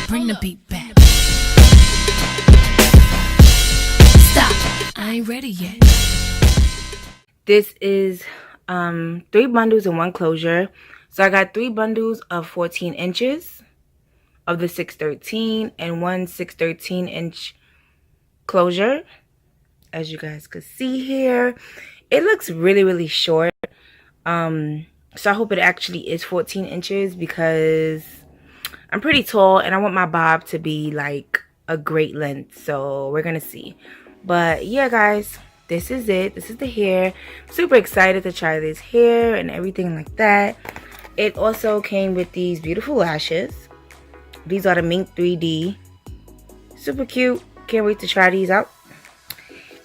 Bring the beat back. Stop. I ain't ready yet. This is 3 bundles and 1 closure. So I got 3 bundles of 14 inches of the 613 and 1 613 inch closure. As you guys could see here, it looks really short. So I hope it actually is 14 inches because I'm pretty tall and I want my bob to be like a great length. So we're gonna see. But yeah, guys, this is it. This is the hair. I'm super excited to try this hair and everything like that. It also came with these beautiful lashes. These are the Mink 3D. Super cute. Can't wait to try these out.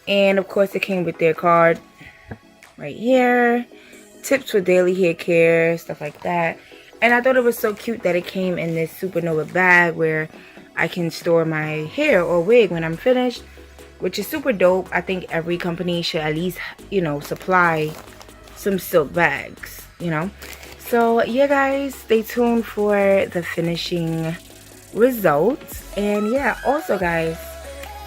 And of course it came with their card right here. Tips for daily hair care, stuff like that. And I thought it was so cute that it came in this Supernova bag where I can store my hair or wig when I'm finished, which is super dope. I think every company should at least, you know, supply some silk bags, you know. So yeah, guys, stay tuned for the finishing results. And yeah, also guys,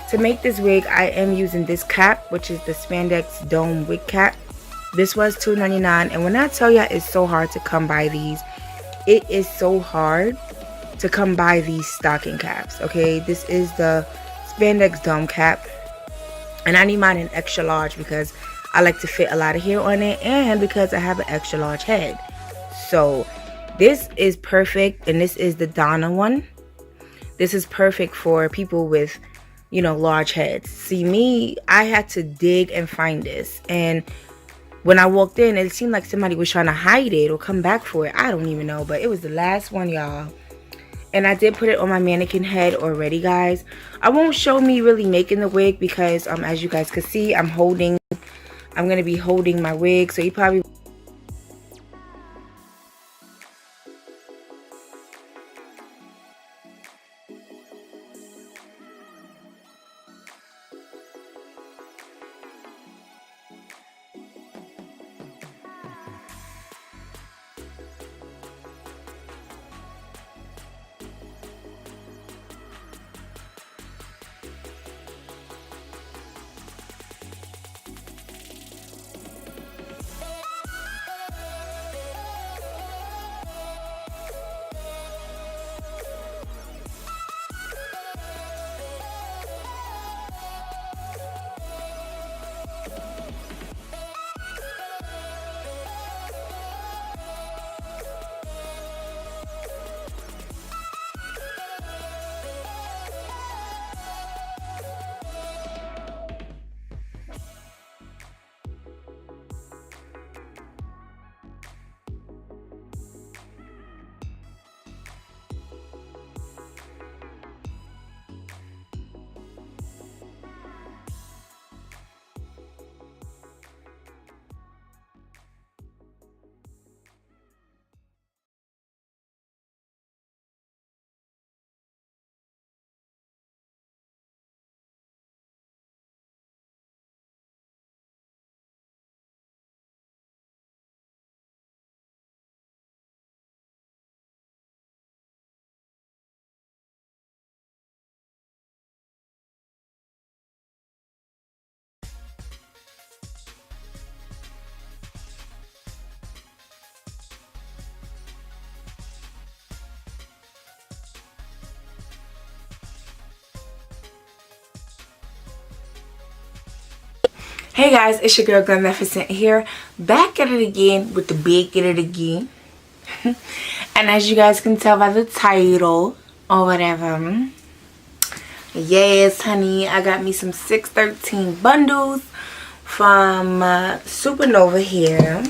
to make this wig, I am using this cap, which is the spandex dome wig cap. This was $2.99, and when I tell you it's so hard to come by these, it is so hard to come by these stocking caps. Okay, this is the spandex dome cap, and I need mine in extra large because I like to fit a lot of hair on it, and because I have an extra large head. So this is perfect, and this is the Donna one. This is perfect for people with, you know, large heads. See me, I had to dig and find this, and when I walked in, it seemed like somebody was trying to hide it or come back for it. I don't even know, but it was the last one, y'all. And I did put it on my mannequin head already, guys. I won't show me really making the wig because, as you guys can see, I'm going to be holding my wig. So you probably... Hey guys, it's your girl GlamNefercent here, back at it again with the big at it again. And as you guys can tell by the title or whatever, yes honey, I got me some 613 bundles from Supernova here.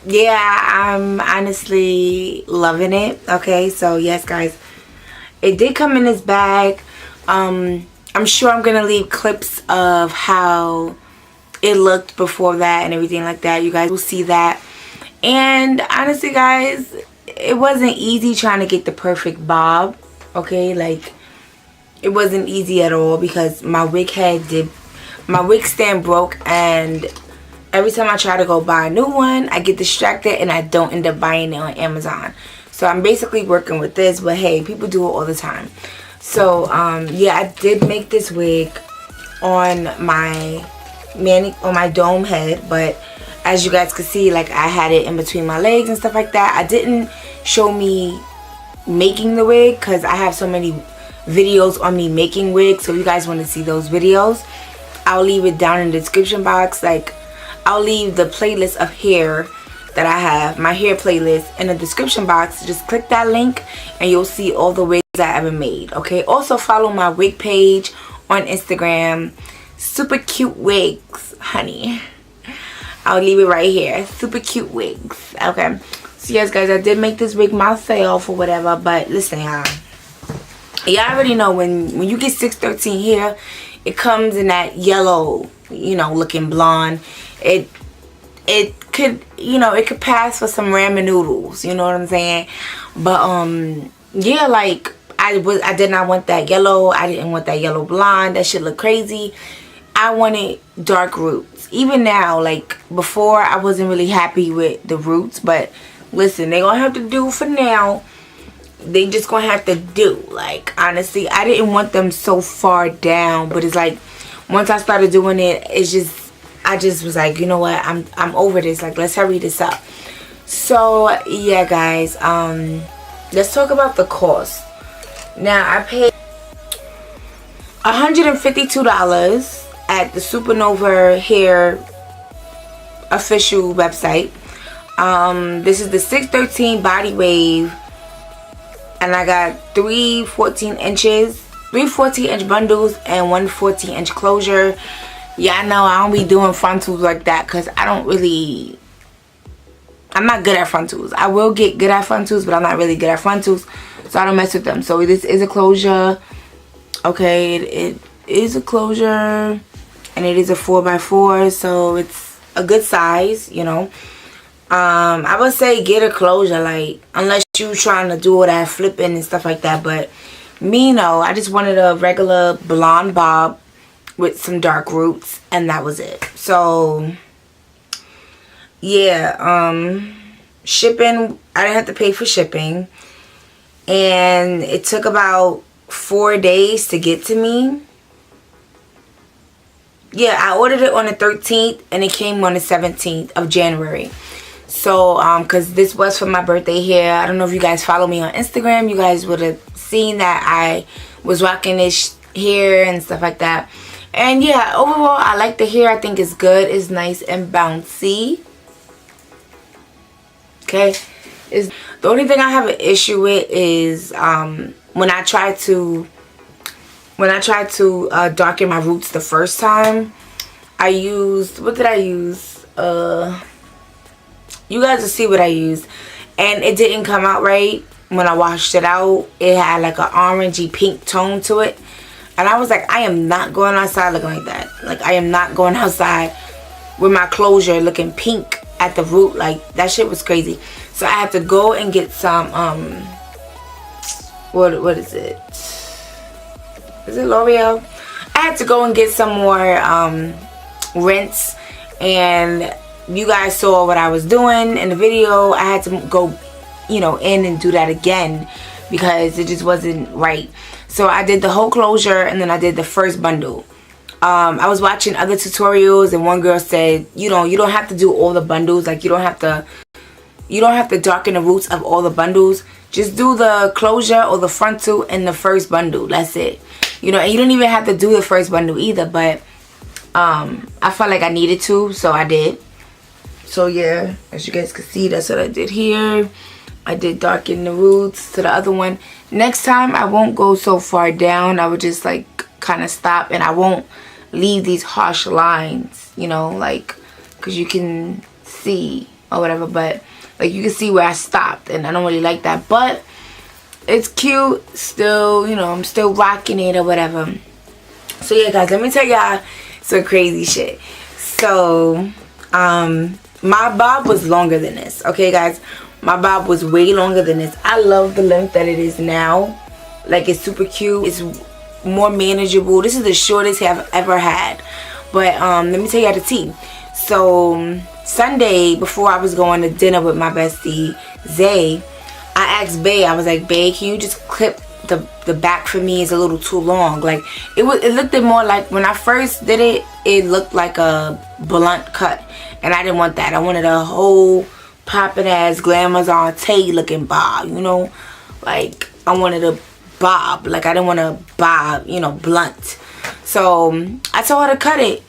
Yeah, I'm honestly loving it. Okay, so yes guys, it did come in this bag. I'm sure I'm gonna leave clips of how it looked before that and everything like that. You guys will see that. And honestly guys, it wasn't easy trying to get the perfect bob. Okay, like it wasn't easy at all because my wig stand broke, and every time I try to go buy a new one, I get distracted and I don't end up buying it on Amazon. So I'm basically working with this, but hey, people do it all the time. So yeah, I did make this wig on my dome head, but as you guys can see, like I had it in between my legs and stuff like that. I didn't show me making the wig because I have so many videos on me making wigs. So if you guys want to see those videos, I'll leave it down in the description box. Like I'll leave the playlist of hair that I have, my hair playlist, in the description box. Just click that link and you'll see all the wigs I ever made. Okay, also follow my wig page on Instagram, super cute wigs honey. I'll leave it right here, super cute wigs. Okay, so yes guys, I did make this wig myself or whatever, but listen y'all already know when you get 613 hair, it comes in that yellow, you know, looking blonde. It could, you know, it could pass for some ramen noodles, you know what I'm saying? But yeah, like I did not want that yellow. I didn't want that yellow blonde. That shit look crazy. I wanted dark roots. Even now, like before, I wasn't really happy with the roots, but listen, they gonna have to do for now. They just gonna have to do. Like honestly, I didn't want them so far down, but it's like once I started doing it, it's just, I just was like, you know what, I'm over this. Like let's hurry this up. So yeah guys, let's talk about the cost. Now I paid $152 at the Supernova hair official website. This is the 613 body wave, and I got three 14-inch bundles and one 14-inch closure. Yeah, I know I don't be doing frontals like that because I'm not good at frontals. I will get good at frontals, but I'm not really good at frontals, so I don't mess with them. So this is a closure. Okay, it is a closure, and it is a 4x4, so it's a good size, you know. I would say get a closure, like unless you trying to do all that flipping and stuff like that. But me, no, I just wanted a regular blonde bob with some dark roots, and that was it. So yeah, shipping, I didn't have to pay for shipping, and it took about 4 days to get to me. Yeah, I ordered it on the 13th and it came on the 17th of January. So because this was for my birthday hair. I don't know if you guys follow me on Instagram, you guys would have seen that I was rocking this hair and stuff like that. And yeah, overall I like the hair. I think it's good. It's nice and bouncy. Okay, the only thing I have an issue with is when I try to darken my roots the first time, I used, what did I use? You guys will see what I used, and it didn't come out right. When I washed it out, it had like an orangey pink tone to it, and I was like, I am not going outside looking like that. Like I am not going outside with my closure looking pink at the root. Like that shit was crazy. So I had to go and get some what is it? Is it L'Oreal? I had to go and get some more rinse, and you guys saw what I was doing in the video. I had to go, you know, in and do that again because it just wasn't right. So I did the whole closure, and then I did the first bundle. I was watching other tutorials, and one girl said, you know, you don't have to do all the bundles. Like you don't have to darken the roots of all the bundles. Just do the closure or the frontal in the first bundle. That's it. You know, and you don't even have to do the first bundle either, but I felt like I needed to, so I did. So yeah, as you guys can see, that's what I did here. I did darken the roots to the other one. Next time I won't go so far down. I would just like kind of stop, and I won't leave these harsh lines, you know, like, because you can see or whatever, but like you can see where I stopped, and I don't really like that, but it's cute still, you know. I'm still rocking it or whatever. So yeah guys, let me tell y'all some crazy shit. So my bob was longer than this, okay guys. My bob was way longer than this. I love the length that it is now. Like, it's super cute. It's more manageable. This is the shortest I've ever had. But let me tell you how to tea. So Sunday, before I was going to dinner with my bestie Zay, I asked Bae, I was like, Bae, can you just clip the back for me? It's a little too long. Like, it looked more like, when I first did it, it looked like a blunt cut, and I didn't want that. I wanted a whole poppin' ass glamazon looking bob, you know. Like, I wanted a bob. Like, I didn't want a bob, you know, blunt. So I told her to cut it.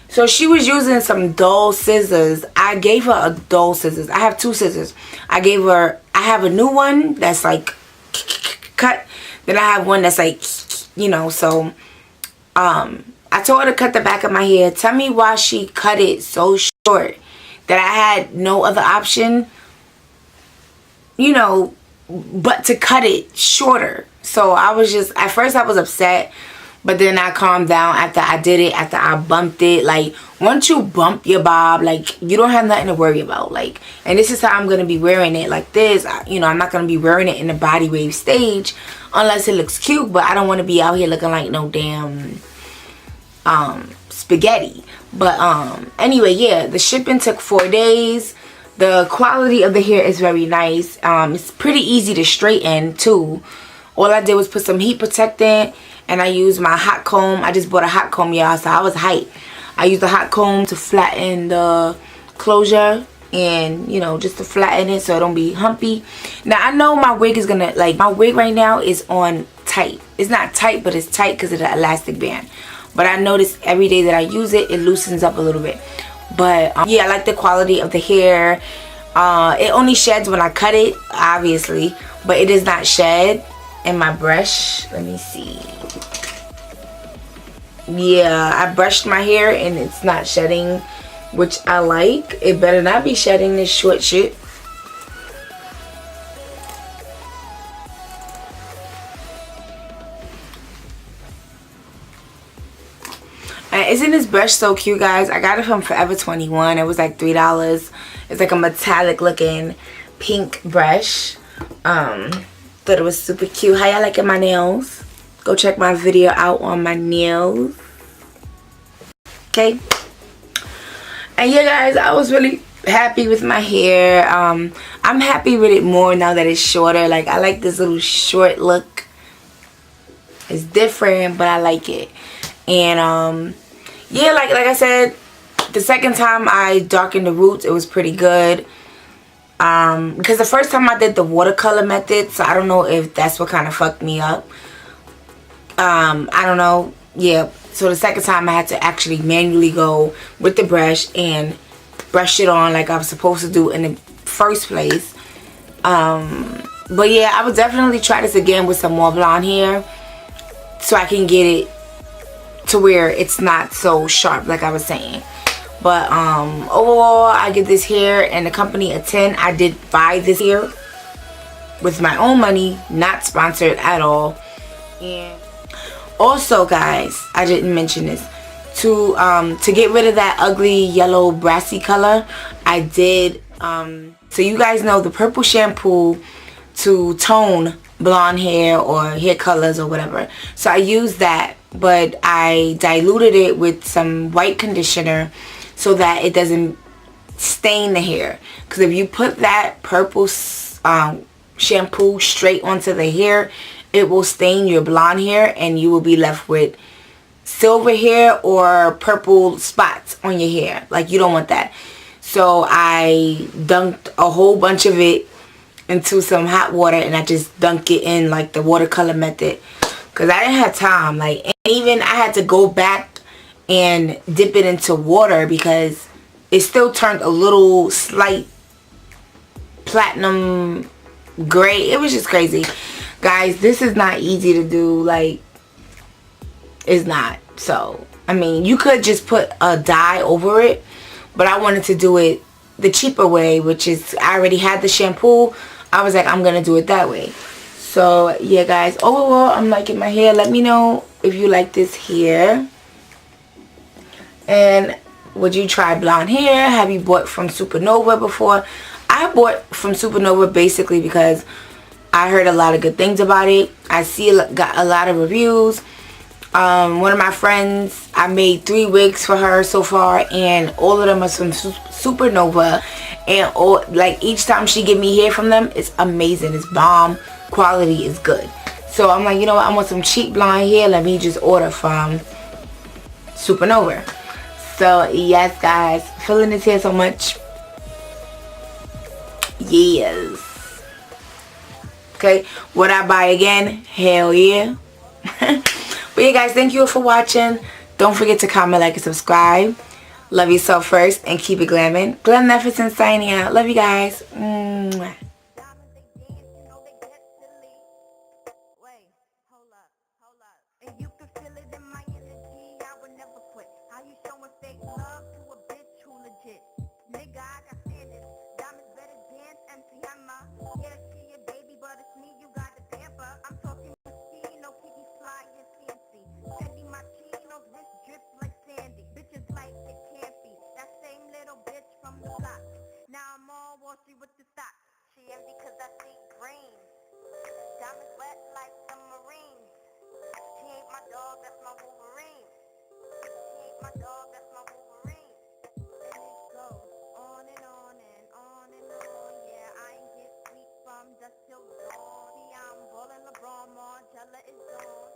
So she was using some dull scissors. I gave her a dull scissors. I have two scissors. I have a new one that's like cut. Then I have one that's like, you know. So I told her to cut the back of my hair. Tell me why she cut it so short that I had no other option, you know, but to cut it shorter. So I was just, at first I was upset, but then I calmed down after I did it, after I bumped it. Like, once you bump your bob, like, you don't have nothing to worry about. Like, and this is how I'm going to be wearing it, like this. You know, I'm not going to be wearing it in the body wave stage unless it looks cute, but I don't want to be out here looking like no damn spaghetti. But anyway, yeah, the shipping took 4 days. The quality of the hair is very nice. It's pretty easy to straighten too. All I did was put some heat protectant, and I used my hot comb. I just bought a hot comb, y'all, so I was hyped. I used the hot comb to flatten the closure, and, you know, just to flatten it so it don't be humpy. Now, I know my wig is gonna, like, my wig right now is on tight. It's not tight, but it's tight because of the elastic band. But I notice every day that I use it, it loosens up a little bit. But yeah, I like the quality of the hair. It only sheds when I cut it, obviously, but it does not shed in my brush. Let me see. Yeah, I brushed my hair and it's not shedding, which I like. It better not be shedding this short shit. Isn't this brush so cute, guys? I got it from Forever 21. It was like $3. It's like a metallic looking pink brush. Thought it was super cute. How y'all liking my nails? Go check my video out on my nails. Okay. And yeah, guys, I was really happy with my hair. I'm happy with it more now that it's shorter. Like, I like this little short look. It's different, but I like it. And yeah, like I said, the second time I darkened the roots, it was pretty good. Because the first time I did the watercolor method, so I don't know if that's what kind of fucked me up. I don't know. Yeah, so the second time I had to actually manually go with the brush and brush it on like I was supposed to do in the first place. But yeah, I would definitely try this again with some more blonde hair so I can get it to where it's not so sharp like I was saying. But overall, I give this hair and the company a 10. I did buy this hair with my own money, not sponsored at all. And also, guys, I didn't mention this, to get rid of that ugly yellow brassy color, I did so you guys know the purple shampoo to tone blonde hair or hair colors or whatever. So I used that, but I diluted it with some white conditioner so that it doesn't stain the hair. Because if you put that purple shampoo straight onto the hair, it will stain your blonde hair and you will be left with silver hair or purple spots on your hair. Like, you don't want that. So I dunked a whole bunch of it into some hot water, and I just dunk it in like the watercolor method because I didn't have time. Like, and even I had to go back and dip it into water because it still turned a little slight platinum gray. It was just crazy. Guys, this is not easy to do. Like, it's not. So, I mean, you could just put a dye over it, but I wanted to do it the cheaper way, which is I already had the shampoo. I was like, I'm going to do it that way. So, yeah, guys. Overall, I'm liking my hair. Let me know if you like this hair. And would you try blonde hair? Have you bought from Supernova before? I bought from Supernova basically because I heard a lot of good things about it. I got a lot of reviews. One of my friends, I made 3 wigs for her so far, and all of them are from Supernova, and like each time she give me hair from them, it's amazing. It's bomb. Quality is good. So I'm like, you know what, I want some cheap blonde hair. Let me just order from Supernova. So yes, guys, feeling this hair so much. Yes. Okay, would I buy again? Hell yeah. But yeah, guys, thank you for watching. Don't forget to comment, like, and subscribe. Love yourself first and keep it glamming. GlamNefercent signing out. Love you guys. Mwah. Now I'm on Wall Street with the stock. She envy cause I see green. Diamonds wet like submarines. She ain't my dog, that's my Wolverine. She ain't my dog, that's my Wolverine. And it goes on and on and on and on. Yeah, I ain't get sleep from dusk till dawn. See, I'm ballin' LeBron, Margella is gone.